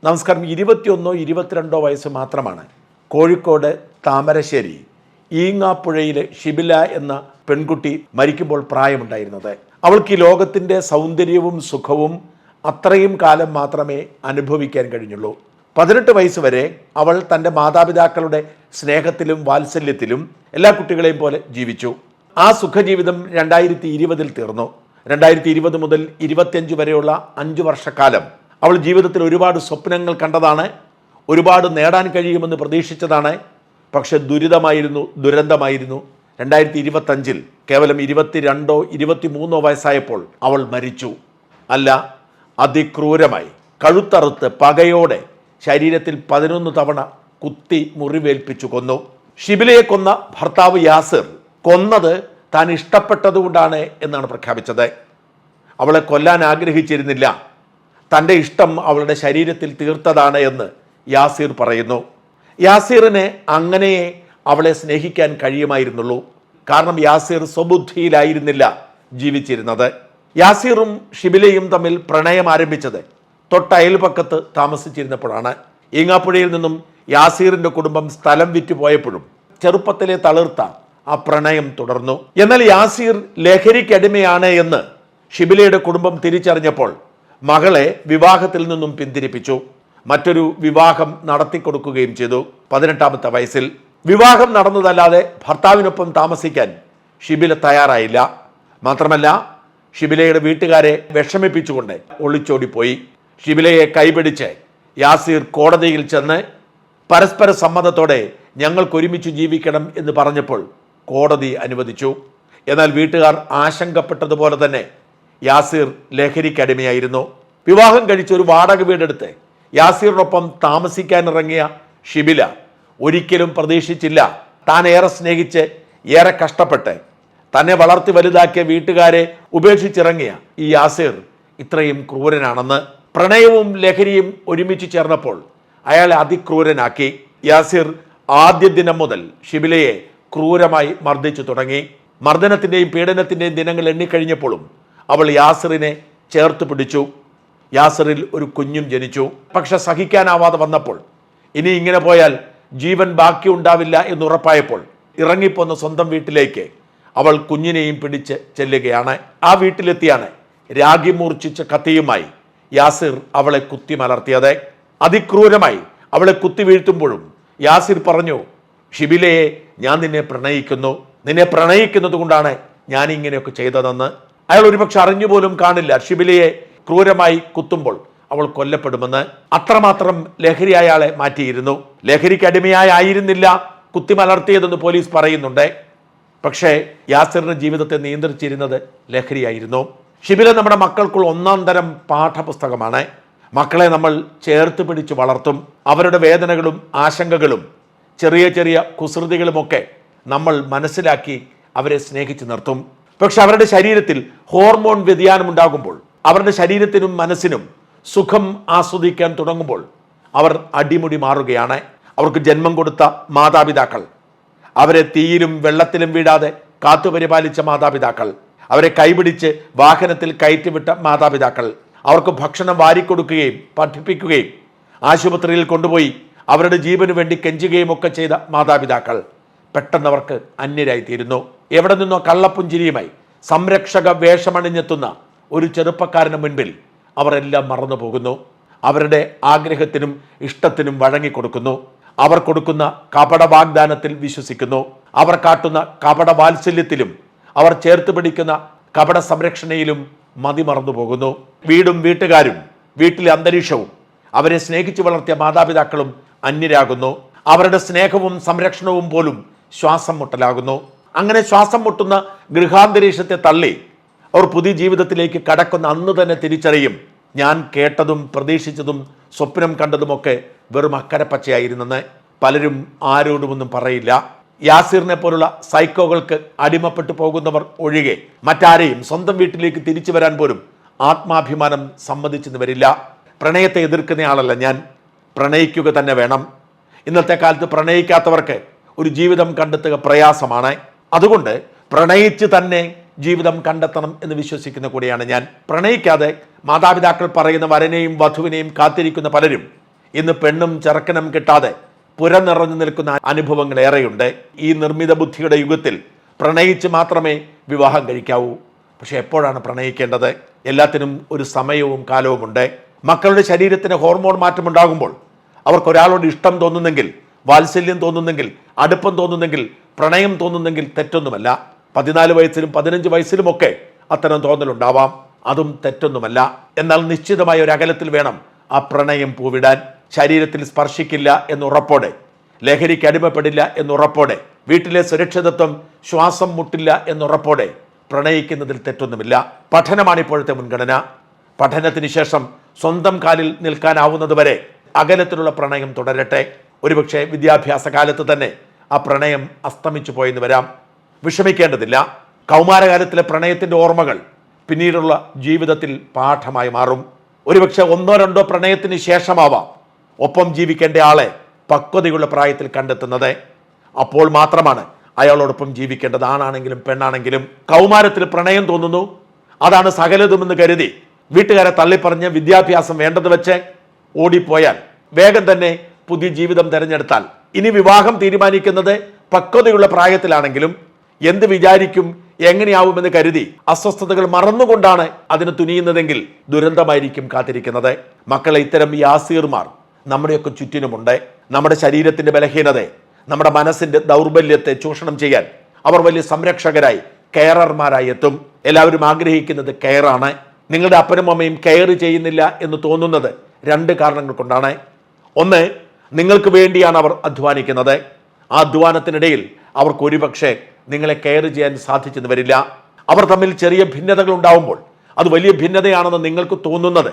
നമസ്കാരം. 21-22 വയസ്സ് മാത്രമാണ് കോഴിക്കോട് താമരശ്ശേരി ഈങ്ങാപ്പുഴയിലെ ഷിബില എന്ന പെൺകുട്ടി മരിക്കുമ്പോൾ പ്രായമുണ്ടായിരുന്നത്. അവൾക്ക് ഈ ലോകത്തിൻ്റെ സൗന്ദര്യവും സുഖവും അത്രയും കാലം മാത്രമേ അനുഭവിക്കാൻ കഴിഞ്ഞുള്ളൂ. 18 വയസ്സ് വരെ അവൾ തൻ്റെ മാതാപിതാക്കളുടെ സ്നേഹത്തിലും വാത്സല്യത്തിലും എല്ലാ കുട്ടികളെയും പോലെ ജീവിച്ചു. ആ സുഖജീവിതം 2020 തീർന്നു. 2020 മുതൽ 25 വരെയുള്ള 5 വർഷക്കാലം അവൾ ജീവിതത്തിൽ ഒരുപാട് സ്വപ്നങ്ങൾ കണ്ടതാണ്, ഒരുപാട് നേടാൻ കഴിയുമെന്ന് പ്രതീക്ഷിച്ചതാണ്. പക്ഷെ ദുരന്തമായിരുന്നു. 2025 കേവലം 22-23 വയസ്സായപ്പോൾ അവൾ മരിച്ചു. അല്ല, അതിക്രൂരമായി കഴുത്തറുത്ത് പകയോടെ ശരീരത്തിൽ 11 തവണ കുത്തി മുറിവേൽപ്പിച്ചു കൊന്നു. ഷിബിലയെ കൊന്ന ഭർത്താവ് യാസിർ കൊന്നത് താൻ ഇഷ്ടപ്പെട്ടതുകൊണ്ടാണ് എന്നാണ് പ്രഖ്യാപിച്ചത്. അവളെ കൊല്ലാൻ ആഗ്രഹിച്ചിരുന്നില്ല, തൻ്റെ ഇഷ്ടം അവളുടെ ശരീരത്തിൽ തീർത്തതാണ് എന്ന് യാസിർ പറയുന്നു. യാസിറിനെ അങ്ങനെയേ അവളെ സ്നേഹിക്കാൻ കഴിയുമായിരുന്നുള്ളൂ. കാരണം യാസിർ സ്വബുദ്ധിയിലായിരുന്നില്ല ജീവിച്ചിരുന്നത്. യാസിറും ഷിബിലയും തമ്മിൽ പ്രണയം ആരംഭിച്ചത് തൊട്ടയൽപക്കത്ത് താമസിച്ചിരുന്നപ്പോഴാണ്. ഈങ്ങാപ്പുഴയിൽ നിന്നും യാസിറിൻ്റെ കുടുംബം സ്ഥലം വിറ്റുപോയപ്പോഴും ചെറുപ്പത്തിലെ തളിർത്ത ആ പ്രണയം തുടർന്നു. എന്നാൽ യാസിർ ലഹരിക്കടിമയാണ് എന്ന് ഷിബിലയുടെ കുടുംബം തിരിച്ചറിഞ്ഞപ്പോൾ മകളെ വിവാഹത്തിൽ നിന്നും പിന്തിരിപ്പിച്ചു. മറ്റൊരു വിവാഹം നടത്തിക്കൊടുക്കുകയും ചെയ്തു. 18ാമത്തെ വയസ്സിൽ വിവാഹം നടന്നതല്ലാതെ ഭർത്താവിനൊപ്പം താമസിക്കാൻ ഷിബില തയ്യാറായില്ല. മാത്രമല്ല, ഷിബിലയുടെ വീട്ടുകാരെ വിഷമിപ്പിച്ചുകൊണ്ട് ഒളിച്ചോടിപ്പോയി. ഷിബിലയെ കൈപിടിച്ച് യാസിർ കോടതിയിൽ ചെന്ന് പരസ്പര സമ്മതത്തോടെ ഞങ്ങൾക്കൊരുമിച്ച് ജീവിക്കണം എന്ന് പറഞ്ഞപ്പോൾ കോടതി അനുവദിച്ചു. എന്നാൽ വീട്ടുകാർ ആശങ്കപ്പെട്ടതുപോലെ തന്നെ യാസിർ ലഹരിക്കടിമയായിരുന്നു. വിവാഹം കഴിച്ച് ഒരു വാടക വീടെടുത്ത് യാസിറിനൊപ്പം താമസിക്കാനിറങ്ങിയ ഷിബില ഒരിക്കലും പ്രതീക്ഷിച്ചില്ല താൻ ഏറെ സ്നേഹിച്ച് ഏറെ കഷ്ടപ്പെട്ട് തന്നെ വളർത്തി വലുതാക്കിയ വീട്ടുകാരെ ഉപേക്ഷിച്ചിറങ്ങിയ ഈ യാസിർ ഇത്രയും ക്രൂരനാണെന്ന്. പ്രണയവും ലഹരിയും ഒരുമിച്ച് ചേർന്നപ്പോൾ അയാളെ അതിക്രൂരനാക്കി. യാസിർ ആദ്യ ദിനം മുതൽ ഷിബിലയെ ക്രൂരമായി മർദ്ദിച്ചു തുടങ്ങി. മർദ്ദനത്തിൻ്റെയും പീഡനത്തിൻ്റെയും ദിനങ്ങൾ എണ്ണിക്കഴിഞ്ഞപ്പോഴും അവൾ യാസിറിനെ ചേർത്ത് പിടിച്ചു. യാസിറിൽ ഒരു കുഞ്ഞും ജനിച്ചു. പക്ഷെ സഹിക്കാനാവാതെ വന്നപ്പോൾ ഇനി ഇങ്ങനെ പോയാൽ ജീവൻ ബാക്കി ഉണ്ടാവില്ല എന്നുറപ്പായപ്പോൾ ഇറങ്ങിപ്പോന്ന സ്വന്തം വീട്ടിലേക്ക് അവൾ കുഞ്ഞിനെയും പിടിച്ച് ചെല്ലുകയാണ്. ആ വീട്ടിലെത്തിയാണ് രാഗി മൂർച്ഛിച്ച കത്തിയുമായി യാസിർ അവളെ കുത്തി മലർത്തിയത്. അതിക്രൂരമായി അവളെ കുത്തി വീഴ്ത്തുമ്പോഴും യാസിർ പറഞ്ഞു, ഷിബിലയെ, ഞാൻ നിന്നെ പ്രണയിക്കുന്നത് കൊണ്ടാണ് ഞാൻ ഇങ്ങനെയൊക്കെ ചെയ്തതെന്ന്. അയാൾ ഒരുപക്ഷെ അറിഞ്ഞുപോലും കാണില്ല ഷിബിലയെ ക്രൂരമായി കുത്തുമ്പോൾ അവൾ കൊല്ലപ്പെടുമെന്ന്. അത്രമാത്രം ലഹരി അയാളെ മാറ്റിയിരുന്നു. ലഹരിക്ക് അടിമയായിരുന്നില്ല കുത്തി മലർത്തിയതെന്ന് പോലീസ് പറയുന്നുണ്ട്. പക്ഷേ യാസിറിന്റെ ജീവിതത്തെ നിയന്ത്രിച്ചിരുന്നത് ലഹരിയായിരുന്നു. ഷിബില നമ്മുടെ മക്കൾക്കുള്ള 1-ാം തരം പാഠപുസ്തകമാണ്. മക്കളെ നമ്മൾ ചേർത്ത് പിടിച്ച് വളർത്തും. അവരുടെ വേദനകളും ആശങ്കകളും ചെറിയ ചെറിയ കുസൃതികളുമൊക്കെ നമ്മൾ മനസ്സിലാക്കി അവരെ സ്നേഹിച്ച് നിർത്തും. പക്ഷെ അവരുടെ ശരീരത്തിൽ ഹോർമോൺ വ്യതിയാനം ഉണ്ടാകുമ്പോൾ, അവരുടെ ശരീരത്തിനും മനസ്സിനും സുഖം ആസ്വദിക്കാൻ തുടങ്ങുമ്പോൾ അവർ അടിമുടി മാറുകയാണ്. അവർക്ക് ജന്മം കൊടുത്ത മാതാപിതാക്കൾ, അവരെ തീയിലും വെള്ളത്തിലും വീഴാതെ കാത്തുപരിപാലിച്ച മാതാപിതാക്കൾ, അവരെ കൈപിടിച്ച് വാഹനത്തിൽ കയറ്റിവിട്ട മാതാപിതാക്കൾ, അവർക്ക് ഭക്ഷണം വാരിക്കൊടുക്കുകയും പഠിപ്പിക്കുകയും ആശുപത്രിയിൽ കൊണ്ടുപോയി അവരുടെ ജീവന് വേണ്ടി കെഞ്ചുകയും ഒക്കെ ചെയ്ത മാതാപിതാക്കൾ പെട്ടെന്ന് അവർക്ക് അന്യരായിത്തീരുന്നു. എവിടെ നിന്നോ കള്ളപ്പുഞ്ചിരിയുമായി സംരക്ഷക വേഷമണിഞ്ഞെത്തുന്ന ഒരു ചെറുപ്പക്കാരന് മുൻപിൽ അവരെല്ലാം മറന്നു പോകുന്നു. അവരുടെ ആഗ്രഹത്തിനും ഇഷ്ടത്തിനും വഴങ്ങിക്കൊടുക്കുന്നു. അവർ കൊടുക്കുന്ന കപട വാഗ്ദാനത്തിൽ വിശ്വസിക്കുന്നു. അവർ കാട്ടുന്ന കപട വാത്സല്യത്തിലും അവർ ചേർത്ത് പിടിക്കുന്ന കപട സംരക്ഷണയിലും മതിമറന്നു പോകുന്നു. വീടും വീട്ടുകാരും വീട്ടിലെ അന്തരീക്ഷവും അവരെ സ്നേഹിച്ചു വളർത്തിയ മാതാപിതാക്കളും അന്യരാകുന്നു. അവരുടെ സ്നേഹവും സംരക്ഷണവും പോലും ശ്വാസം മുട്ടലാകുന്നു. അങ്ങനെ ശ്വാസം മുട്ടുന്ന ഗൃഹാന്തരീക്ഷത്തെ തള്ളി അവർ പുതിയ ജീവിതത്തിലേക്ക് കടക്കുന്ന അന്ന് തന്നെ തിരിച്ചറിയും, ഞാൻ കേട്ടതും പ്രതീക്ഷിച്ചതും സ്വപ്നം കണ്ടതുമൊക്കെ വെറും അക്കരപ്പച്ചയായിരുന്നെന്ന്. പലരും ആരോടുമൊന്നും പറയില്ല. യാസിറിനെ പോലുള്ള സൈക്കോകൾക്ക് അടിമപ്പെട്ടു പോകുന്നവർ ഒഴികെ മറ്റാരെയും സ്വന്തം വീട്ടിലേക്ക് തിരിച്ചു വരാൻ പോലും ആത്മാഭിമാനം സമ്മതിച്ചെന്ന് വരില്ല. പ്രണയത്തെ എതിർക്കുന്ന ആളല്ല ഞാൻ. പ്രണയിക്കുക തന്നെ വേണം. ഇന്നത്തെ കാലത്ത് പ്രണയിക്കാത്തവർക്ക് ഒരു ജീവിതം കണ്ടെത്തുക പ്രയാസമാണ്. അതുകൊണ്ട് പ്രണയിച്ച് തന്നെ ജീവിതം കണ്ടെത്തണം എന്ന് വിശ്വസിക്കുന്ന കൂടിയാണ് ഞാൻ. പ്രണയിക്കാതെ മാതാപിതാക്കൾ പറയുന്ന വരനെയും വധുവിനെയും കാത്തിരിക്കുന്ന പലരും ഇന്ന് പെണ്ണും ചെറുക്കനും കിട്ടാതെ പുര നിറഞ്ഞു നിൽക്കുന്ന അനുഭവങ്ങൾ ഏറെയുണ്ട്. ഈ നിർമ്മിത ബുദ്ധിയുടെ യുഗത്തിൽ പ്രണയിച്ച് മാത്രമേ വിവാഹം കഴിക്കാവൂ. പക്ഷെ എപ്പോഴാണ് പ്രണയിക്കേണ്ടത്? എല്ലാത്തിനും ഒരു സമയവും കാലവുമുണ്ട്. മക്കളുടെ ശരീരത്തിന് ഹോർമോൺ മാറ്റമുണ്ടാകുമ്പോൾ അവർക്കൊരാളോട് ഇഷ്ടം തോന്നുന്നെങ്കിൽ, വാത്സല്യം തോന്നുന്നെങ്കിൽ, അടുപ്പം തോന്നുന്നെങ്കിൽ, പ്രണയം തോന്നുന്നെങ്കിൽ തെറ്റൊന്നുമല്ല. 14 വയസ്സിലും 15 വയസ്സിലുമൊക്കെ അത്തരം തോന്നലുണ്ടാവാം. അതും തെറ്റൊന്നുമല്ല. എന്നാൽ നിശ്ചിതമായ ഒരു അകലത്തിൽ വേണം ആ പ്രണയം പൂവിടാൻ. ശരീരത്തിൽ സ്പർശിക്കില്ല എന്നുറപ്പോടെ, ലഹരിക്ക് അടിമപ്പെടില്ല എന്നുറപ്പോടെ, വീട്ടിലെ സുരക്ഷിതത്വം ശ്വാസം മുട്ടില്ല എന്നുറപ്പോടെ പ്രണയിക്കുന്നതിൽ തെറ്റൊന്നുമില്ല. പഠനമാണ് ഇപ്പോഴത്തെ മുൻഗണന. പഠനത്തിന് ശേഷം സ്വന്തം കാലിൽ നിൽക്കാനാവുന്നതുവരെ അകലത്തിലുള്ള പ്രണയം തുടരട്ടെ. ഒരുപക്ഷെ വിദ്യാഭ്യാസ കാലത്ത് തന്നെ ആ പ്രണയം അസ്തമിച്ചു പോയെന്ന് വരാം. വിഷമിക്കേണ്ടതില്ല. കൗമാരകാലത്തിലെ പ്രണയത്തിൻ്റെ ഓർമ്മകൾ പിന്നീടുള്ള ജീവിതത്തിൽ പാഠമായി മാറും. ഒരുപക്ഷെ 1-2 പ്രണയത്തിന് ശേഷമാവാം ഒപ്പം ജീവിക്കേണ്ട ആളെ പക്വതയുള്ള പ്രായത്തിൽ കണ്ടെത്തുന്നത്. അപ്പോൾ മാത്രമാണ് അയാളോടൊപ്പം ജീവിക്കേണ്ടത്, ആണാണെങ്കിലും പെണ്ണാണെങ്കിലും. കൗമാരത്തിൽ പ്രണയം തോന്നുന്നു, അതാണ് സകലതുമെന്ന് കരുതി വീട്ടുകാരെ തള്ളിപ്പറഞ്ഞ് വിദ്യാഭ്യാസം വേണ്ടത് വെച്ച് ഓടിപ്പോയാൽ, വേഗം തന്നെ പുതിയ ജീവിതം തിരഞ്ഞെടുത്താൽ, ഇനി വിവാഹം തീരുമാനിക്കുന്നത് പക്വതയുള്ള പ്രായത്തിലാണെങ്കിലും എന്ത് വിചാരിക്കും, എങ്ങനെയാവുമെന്ന് കരുതി അസ്വസ്ഥതകൾ മറന്നുകൊണ്ടാണ് അതിന് തുനിയുന്നതെങ്കിൽ ദുരന്തമായിരിക്കും കാത്തിരിക്കുന്നത്. മക്കളെ, ഇത്തരം യാസീർമാർ നമ്മുടെയൊക്കെ ചുറ്റിനുമുണ്ട്. നമ്മുടെ ശരീരത്തിന്റെ ബലഹീനതയെ, നമ്മുടെ മനസ്സിന്റെ ദൗർബല്യത്തെ ചൂഷണം ചെയ്യാൻ അവർ വലിയ സംരക്ഷകരായി, കെയറർമാരായി എത്തും. എല്ലാവരും ആഗ്രഹിക്കുന്നത് കെയറാണ്. നിങ്ങളുടെ അപ്പനും അമ്മയും കെയർ ചെയ്യുന്നില്ല എന്ന് തോന്നുന്നത് 2 കാരണങ്ങൾ കൊണ്ടാണ്. ഒന്ന്, നിങ്ങൾക്ക് വേണ്ടിയാണ് അവർ അധ്വാനിക്കുന്നത്. ആ അധ്വാനത്തിനിടയിൽ അവർക്ക് ഒരുപക്ഷെ നിങ്ങളെ കെയർ ചെയ്യാൻ സാധിച്ചെന്ന് വരില്ല. അവർ തമ്മിൽ ചെറിയ ഭിന്നതകൾ ഉണ്ടാവുമ്പോൾ അത് വലിയ ഭിന്നതയാണെന്ന് നിങ്ങൾക്ക് തോന്നുന്നത്,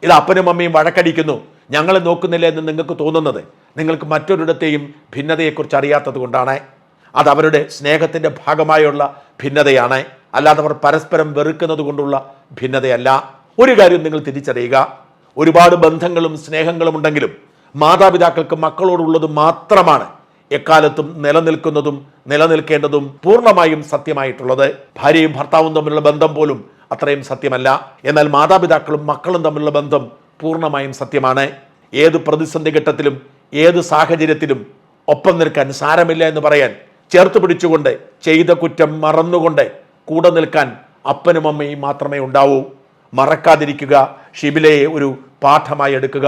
ഇത് അപ്പനും അമ്മയും വഴക്കടിക്കുന്നു, ഞങ്ങളെ നോക്കുന്നില്ല എന്ന് നിങ്ങൾക്ക് തോന്നുന്നത്, നിങ്ങൾക്ക് മറ്റൊരിടത്തെയും ഭിന്നതയെക്കുറിച്ച് അറിയാത്തത് കൊണ്ടാണ്. അത് അവരുടെ സ്നേഹത്തിൻ്റെ ഭാഗമായുള്ള ഭിന്നതയാണ്, അല്ലാതെ അവർ പരസ്പരം വെറുക്കുന്നത് കൊണ്ടുള്ള ഭിന്നതയല്ല. ഒരു കാര്യം നിങ്ങൾ തിരിച്ചറിയുക, ഒരുപാട് ബന്ധങ്ങളും സ്നേഹങ്ങളും ഉണ്ടെങ്കിലും മാതാപിതാക്കൾക്ക് മക്കളോടുള്ളത് മാത്രമാണ് എക്കാലത്തും നിലനിൽക്കുന്നതും നിലനിൽക്കേണ്ടതും പൂർണ്ണമായും സത്യമായിട്ടുള്ളത്. ഭാര്യയും ഭർത്താവും തമ്മിലുള്ള ബന്ധം പോലും അത്രയും സത്യമല്ല. എന്നാൽ മാതാപിതാക്കളും മക്കളും തമ്മിലുള്ള ബന്ധം പൂർണ്ണമായും സത്യമാണ്. ഏത് പ്രതിസന്ധി ഘട്ടത്തിലും ഏത് സാഹചര്യത്തിലും ഒപ്പം നിൽക്കാൻ, സാരമില്ല എന്ന് പറയാൻ, ചേർത്ത് പിടിച്ചുകൊണ്ട്, ചെയ്ത കുറ്റം മറന്നുകൊണ്ട് കൂടെ നിൽക്കാൻ അപ്പനും അമ്മയും മാത്രമേ ഉണ്ടാവൂ. മറക്കാതിരിക്കുക. ഷിബിലയെ ഒരു പാഠമായി എടുക്കുക.